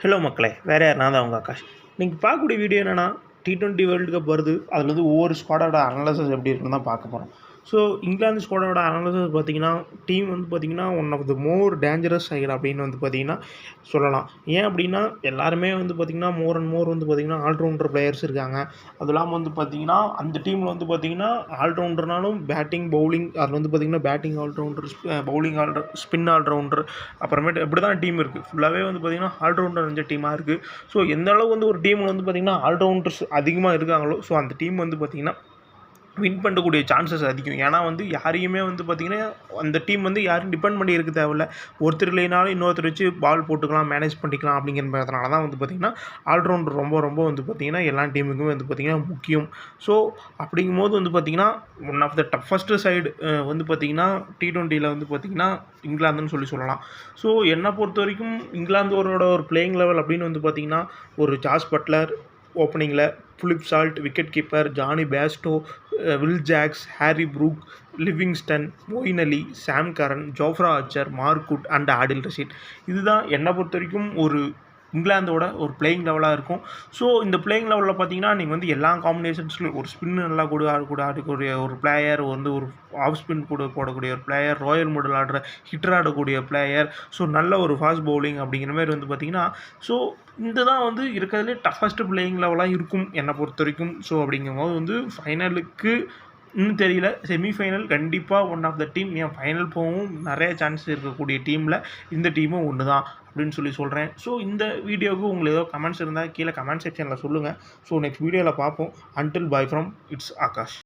Hello மக்களே, வேறு யார்? நான் தான் உங்கள் ஆகாஷ். நீங்கள் பார்க்கக்கூடிய வீடியோ என்னென்னா, T20 வேர்ல்டு கப் வருது. அதில் வந்து ஒவ்வொரு ஸ்குவாடோட அனலைசிஸ் எப்படி இருக்குன்னு தான் பார்க்க போகிறோம். ஸோ இங்கிலாந்து ஸ்குவாடோட அனலைசிஸ் பார்த்தீங்கன்னா, டீம் வந்து பார்த்தீங்கன்னா one of the more dangerous side அப்படின்னு வந்து பார்த்தீங்கன்னா சொல்லலாம். ஏன் அப்படின்னா, எல்லாருமே வந்து பார்த்தீங்கன்னா மோர் அண்ட் மோர் வந்து பார்த்தீங்கன்னா ஆல்ரவுண்டர் பிளேயர்ஸ் இருக்காங்க. அது இல்லாமல் வந்து பார்த்தீங்கன்னா, அந்த டீமில் வந்து பார்த்தீங்கன்னா ஆல்ரவுண்டர்னாலும் பேட்டிங், பவுலிங் அதில் வந்து பார்த்தீங்கன்னா batting all rounder, bowling spin all rounder, அப்புறமேட்டு இப்படி தான் டீம் இருக்குது. ஃபுல்லாகவே வந்து பார்த்தீங்கன்னா ஆல்ரவுண்டர் இருந்த டீமாக இருக்குது. ஸோ எந்த அளவு வந்து ஒரு டீமில் வந்து பார்த்தீங்கன்னா ஆல்ரவுண்டர்ஸ் அதிகமாக இருக்காங்களோ, ஸோ அந்த டீம் வந்து பார்த்தீங்கன்னா வின் பண்ணக்கூடிய சான்சஸ் அதிகம். ஏன்னா வந்து யாரையுமே வந்து பார்த்திங்கன்னா அந்த டீம் வந்து யாரும் டிபெண்ட் பண்ணி இருக்க தேவையில்ல. ஒருத்தர் இல்லைனாலும் இன்னொருத்தர் வச்சு பால் போட்டுக்கலாம், மேனேஜ் பண்ணிக்கலாம் அப்படிங்கிறதுனால தான் வந்து பார்த்திங்கன்னா ஆல்ரவுண்டர் ரொம்ப ரொம்ப வந்து பார்த்திங்கன்னா எல்லா டீமுக்குமே வந்து பார்த்திங்கன்னா முக்கியம். ஸோ அப்படிங்கும்போது வந்து பார்த்திங்கன்னா one of the toughest side வந்து பார்த்திங்கன்னா T20யில் வந்து பார்த்திங்கன்னா இங்கிலாந்துன்னு சொல்லலாம். ஸோ என்னை பொறுத்த வரைக்கும் இங்கிலாந்தோட ஒரு பிளேயிங் லெவல் அப்படின்னு வந்து பார்த்திங்கன்னா ஒரு ஜாஸ் பட்லர் ஓப்பனிங்கில், Philip Salt wicket keeper, Jonny Bairstow, Will Jacks, Harry Brook, Livingstone, Moeen Ali, Sam Curran, Jofra Archer, Mark and Adil Rashid. இதுதான் என்னை பொறுத்த வரைக்கும் ஒரு இங்கிலாந்தோட ஒரு பிளேயிங் லெவலாக இருக்கும். ஸோ இந்த பிளேயிங் லெவலில் பார்த்தீங்கன்னா நீங்கள் வந்து எல்லா காம்பினேஷன்ஸ்லையும் ஒரு ஸ்பின் நல்லா ஆடக்கூடிய ஒரு பிளேயர், வந்து ஒரு ஆஃப் ஸ்பின் கூட போடக்கூடிய ஒரு பிளேயர், ராயல் மிடில் ஆடுற ஹிட்டர் ஆடக்கூடிய பிளேயர், ஸோ நல்ல ஒரு ஃபாஸ்ட் பவுலிங் அப்படிங்கிற மாதிரி வந்து பார்த்திங்கன்னா, ஸோ இந்த தான் வந்து இருக்கிறதுலே டஃபஸ்ட்டு பிளேயிங் லெவலாக இருக்கும் என்னை பொறுத்த வரைக்கும். ஸோ அப்படிங்கும்போது வந்து ஃபைனலுக்கு இன்னும் தெரியல. செமிஃபைனல் கண்டிப்பாக ஒன் ஆஃப் த டீம், ஏன் ஃபைனல் போகவும் நிறைய சான்ஸ் இருக்கக்கூடிய டீமில் இந்த டீமும் ஒன்று தான் அப்படின்னு சொல்கிறேன். ஸோ இந்த வீடியோவுக்கு உங்களுக்கு ஏதோ கமெண்ட்ஸ் இருந்தால் கீழே கமெண்ட் செக்ஷனில் சொல்லுங்கள். ஸோ நெக்ஸ்ட் வீடியோவில் பார்ப்போம். Until bye from its Akash.